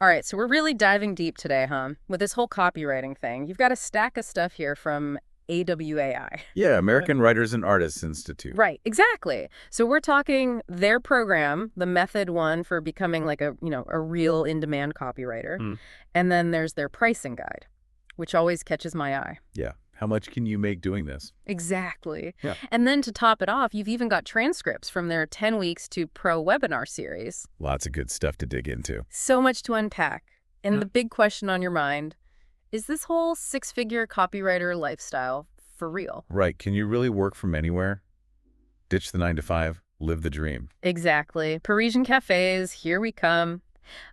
All right, so we're really diving deep today, huh? With this whole copywriting thing. You've got a stack of stuff here from AWAI. Yeah, American Writers and Artists Institute. Right, exactly. So we're talking their program, the method one for becoming like a real in-demand copywriter. Hmm. And then there's their pricing guide, which always catches my eye. Yeah. How much can you make doing this? Exactly. Yeah. And then to top it off, you've even got transcripts from their 10 Weeks to Pro webinar series. Lots of good stuff to dig into. So much to unpack. And the big question on your mind, is this whole six-figure copywriter lifestyle for real? Right. Can you really work from anywhere? Ditch the 9 to 5, live the dream. Exactly. Parisian cafes, here we come.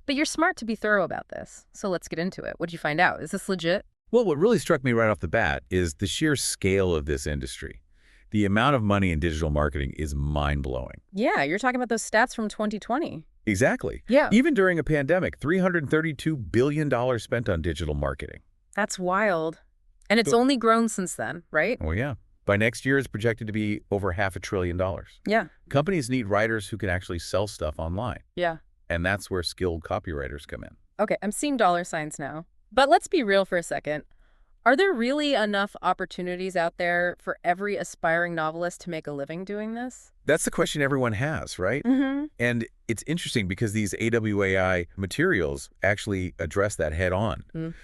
But you're smart to be thorough about this. So let's get into it. What'd you find out? Is this legit? Well, what really struck me right off the bat is the sheer scale of this industry. The amount of money in digital marketing is mind-blowing. Yeah, you're talking about those stats from 2020. Exactly. Yeah. Even during a pandemic, $332 billion spent on digital marketing. That's wild. And it's only grown since then, right? Oh, yeah. By next year, it's projected to be over $500 billion. Yeah. Companies need writers who can actually sell stuff online. Yeah. And that's where skilled copywriters come in. Okay, I'm seeing dollar signs now. But let's be real for a second. Are there really enough opportunities out there for every aspiring novelist to make a living doing this? That's the question everyone has, right? Mm-hmm. And it's interesting because these AWAI materials actually address that head on.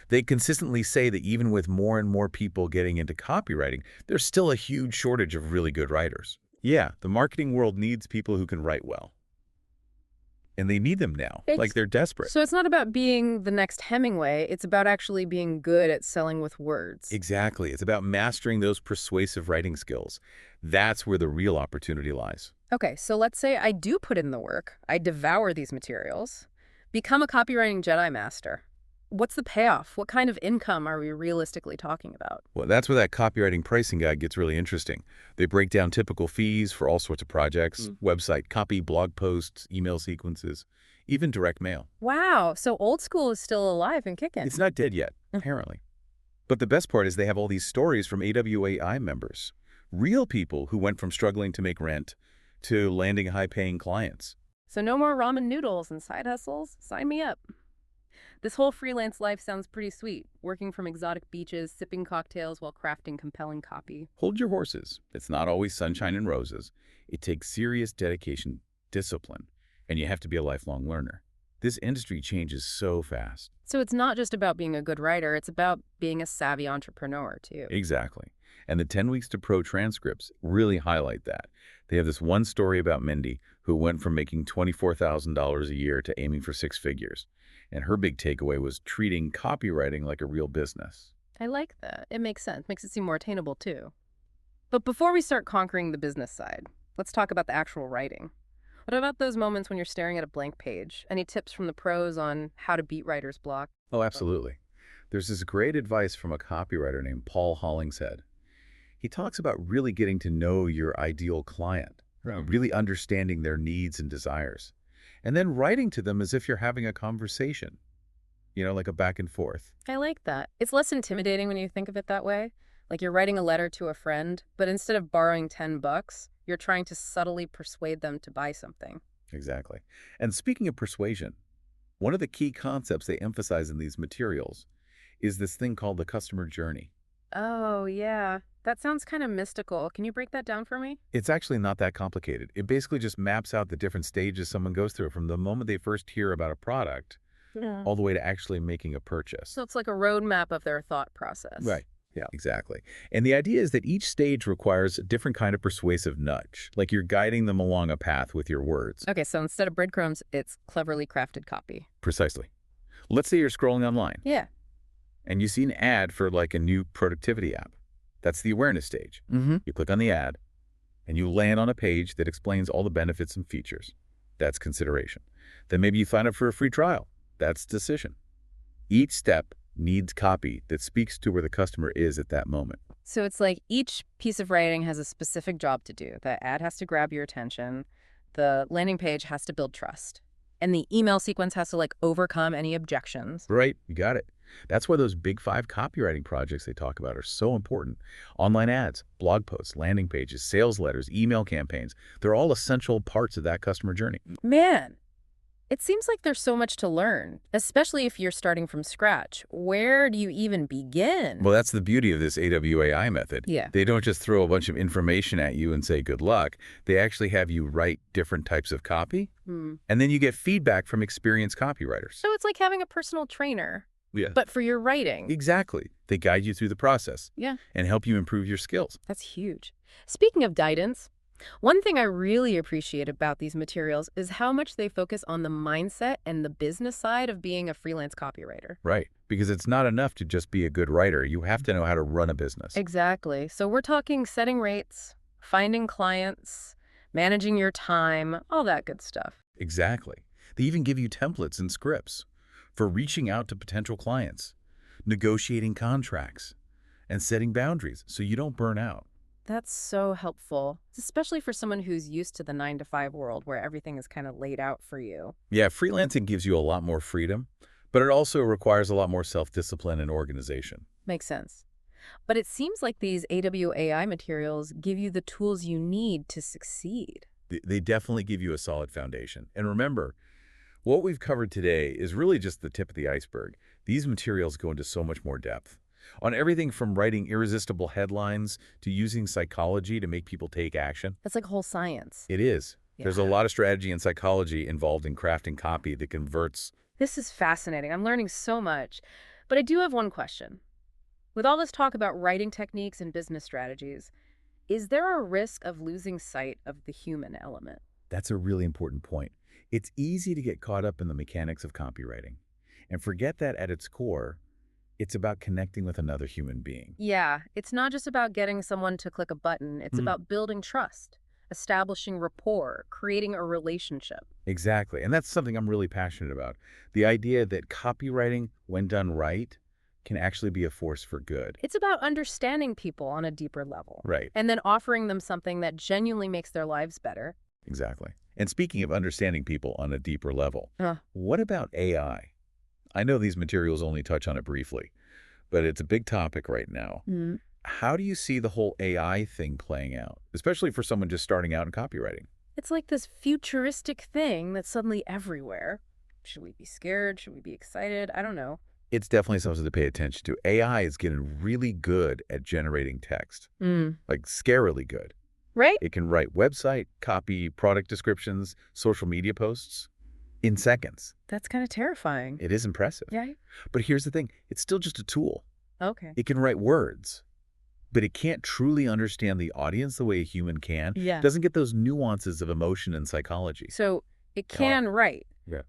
They consistently say that even with more and more people getting into copywriting, there's still a huge shortage of really good writers. Yeah, the marketing world needs people who can write well. And they need them now, like they're desperate. So it's not about being the next Hemingway. It's about actually being good at selling with words. Exactly. It's about mastering those persuasive writing skills. That's where the real opportunity lies. Okay, so let's say I do put in the work. I devour these materials. Become a copywriting Jedi Master. What's the payoff? What kind of income are we realistically talking about? Well, that's where that copywriting pricing guide gets really interesting. They break down typical fees for all sorts of projects, website copy, blog posts, email sequences, even direct mail. Wow, so old school is still alive and kicking. It's not dead yet, apparently. But the best part is they have all these stories from AWAI members, real people who went from struggling to make rent to landing high-paying clients. So no more ramen noodles and side hustles? Sign me up. This whole freelance life sounds pretty sweet, working from exotic beaches, sipping cocktails while crafting compelling copy. Hold your horses. It's not always sunshine and roses. It takes serious dedication, discipline, and you have to be a lifelong learner. This industry changes so fast. So it's not just about being a good writer, it's about being a savvy entrepreneur, too. Exactly. And the 10 Weeks to Pro transcripts really highlight that. They have this one story about Mindy, who went from making $24,000 a year to aiming for 6 figures. And her big takeaway was treating copywriting like a real business. I like that. It makes sense. Makes it seem more attainable, too. But before we start conquering the business side, let's talk about the actual writing. What about those moments when you're staring at a blank page? Any tips from the pros on how to beat writer's block? Oh, absolutely. There's this great advice from a copywriter named Paul Hollingshead. He talks about really getting to know your ideal client, really understanding their needs and desires, and then writing to them as if you're having a conversation, like a back and forth. I like that. It's less intimidating when you think of it that way. Like you're writing a letter to a friend, but instead of borrowing $10, you're trying to subtly persuade them to buy something. Exactly. And speaking of persuasion, one of the key concepts they emphasize in these materials is this thing called the customer journey. Oh, yeah. That sounds kind of mystical. Can you break that down for me? It's actually not that complicated. It basically just maps out the different stages someone goes through from the moment they first hear about a product all the way to actually making a purchase. So it's like a roadmap of their thought process. Right. Yeah, exactly. And the idea is that each stage requires a different kind of persuasive nudge, like you're guiding them along a path with your words. Okay, so instead of breadcrumbs, it's cleverly crafted copy. Precisely. Let's say you're scrolling online. Yeah. And you see an ad for like a new productivity app. That's the awareness stage. You click on the ad, and you land on a page that explains all the benefits and features. That's consideration. Then maybe you sign up for a free trial. That's decision. Each step needs copy that speaks to where the customer is at that moment. So it's like each piece of writing has a specific job to do. The ad has to grab your attention. The landing page has to build trust. And the email sequence has to overcome any objections. Right, you got it. That's why those big 5 copywriting projects they talk about are so important. Online ads, blog posts, landing pages, sales letters, email campaigns, they're all essential parts of that customer journey. Man, It seems like there's so much to learn, especially if you're starting from scratch. Where do you even begin? Well, that's the beauty of this AWAI method. Yeah. They don't just throw a bunch of information at you and say good luck. They actually have you write different types of copy, Hmm. and then you get feedback from experienced copywriters. So it's like having a personal trainer, Yeah. but for your writing. Exactly. They guide you through the process Yeah, and help you improve your skills. that's huge. Speaking of guidance, one thing I really appreciate about these materials is how much they focus on the mindset and the business side of being a freelance copywriter. Right. Because it's not enough to just be a good writer. You have to know how to run a business. Exactly. So we're talking setting rates, finding clients, managing your time, all that good stuff. Exactly. They even give you templates and scripts for reaching out to potential clients, negotiating contracts, and setting boundaries so you don't burn out. That's so helpful, especially for someone who's used to the 9 to 5 world where everything is kind of laid out for you. Yeah, freelancing gives you a lot more freedom, but it also requires a lot more self-discipline and organization. Makes sense. But it seems like these AWAI materials give you the tools you need to succeed. They definitely give you a solid foundation. And remember, what we've covered today is really just the tip of the iceberg. These materials go into so much more depth. On everything from writing irresistible headlines to using psychology to make people take action. That's like whole science. It is. There's a Yeah. lot of strategy and psychology involved in crafting copy that converts. This is fascinating. I'm learning so much. But I do have one question. With all this talk about writing techniques and business strategies, is there a risk of losing sight of the human element? That's a really important point. It's easy to get caught up in the mechanics of copywriting and forget that at its core, it's about connecting with another human being. Yeah, it's not just about getting someone to click a button. It's about building trust, establishing rapport, creating a relationship. Exactly. And that's something I'm really passionate about. The idea that copywriting, when done right, can actually be a force for good. It's about understanding people on a deeper level Right. and then offering them something that genuinely makes their lives better. Exactly. And speaking of understanding people on a deeper level, Uh, what about AI? I know these materials only touch on it briefly, but it's a big topic right now. mm. How do you see the whole AI thing playing out, especially for someone just starting out in copywriting? It's like this futuristic thing that's suddenly everywhere. Should we be scared? Should we be excited? I don't know. It's definitely something to pay attention to. AI is getting really good at generating text, like scarily good. Right? It can write website, copy, product descriptions, social media posts in seconds. That's kind of terrifying. It is impressive. Yeah. But here's the thing. It's still just a tool. Okay. It can write words, but it can't truly understand the audience the way a human can. Yeah. It doesn't get those nuances of emotion and psychology. So it can write, Yeah.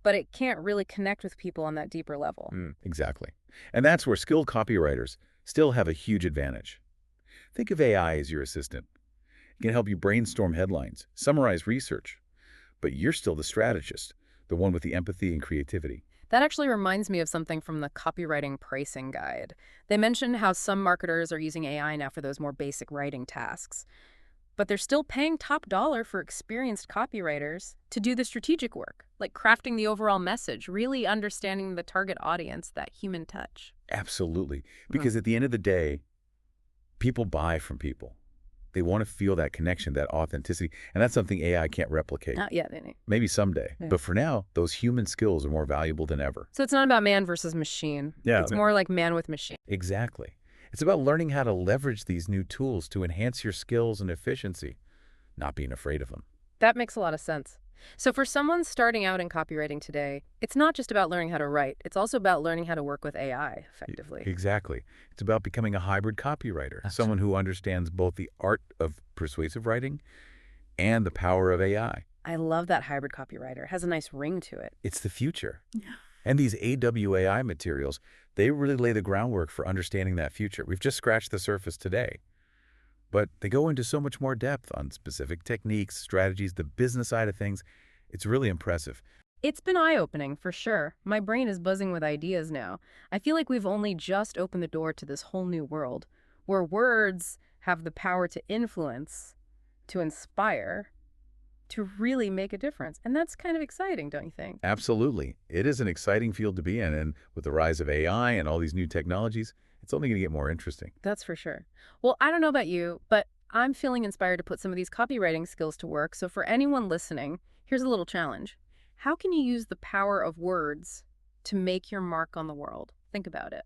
but it can't really connect with people on that deeper level. Exactly. And that's where skilled copywriters still have a huge advantage. Think of AI as your assistant. It can help you brainstorm headlines, summarize research, but you're still the strategist, the one with the empathy and creativity. That actually reminds me of something from the copywriting pricing guide. They mentioned how some marketers are using AI now for those more basic writing tasks, but they're still paying top dollar for experienced copywriters to do the strategic work, like crafting the overall message, really understanding the target audience, that human touch. Absolutely. Because at the end of the day, people buy from people. They want to feel that connection, that authenticity, and that's something AI can't replicate. Not yet, any. Maybe someday. Yeah. But for now, those human skills are more valuable than ever. So it's not about man versus machine. Yeah. It's more like man with machine. Exactly. It's about learning how to leverage these new tools to enhance your skills and efficiency, not being afraid of them. That makes a lot of sense. So for someone starting out in copywriting today, it's not just about learning how to write. It's also about learning how to work with AI effectively. Exactly. It's about becoming a hybrid copywriter, someone who understands both the art of persuasive writing and the power of AI. I love that hybrid copywriter. It has a nice ring to it. It's the future. And these AWAI materials, they really lay the groundwork for understanding that future. We've just scratched the surface today. But they go into so much more depth on specific techniques, strategies, the business side of things. It's really impressive. It's been eye-opening, for sure. My brain is buzzing with ideas now. I feel like we've only just opened the door to this whole new world, where words have the power to influence, to inspire, to really make a difference. And that's kind of exciting, don't you think? Absolutely. It is an exciting field to be in. And with the rise of AI and all these new technologies, it's only going to get more interesting. That's for sure. Well, I don't know about you, but I'm feeling inspired to put some of these copywriting skills to work. So for anyone listening, here's a little challenge. How can you use the power of words to make your mark on the world? Think about it.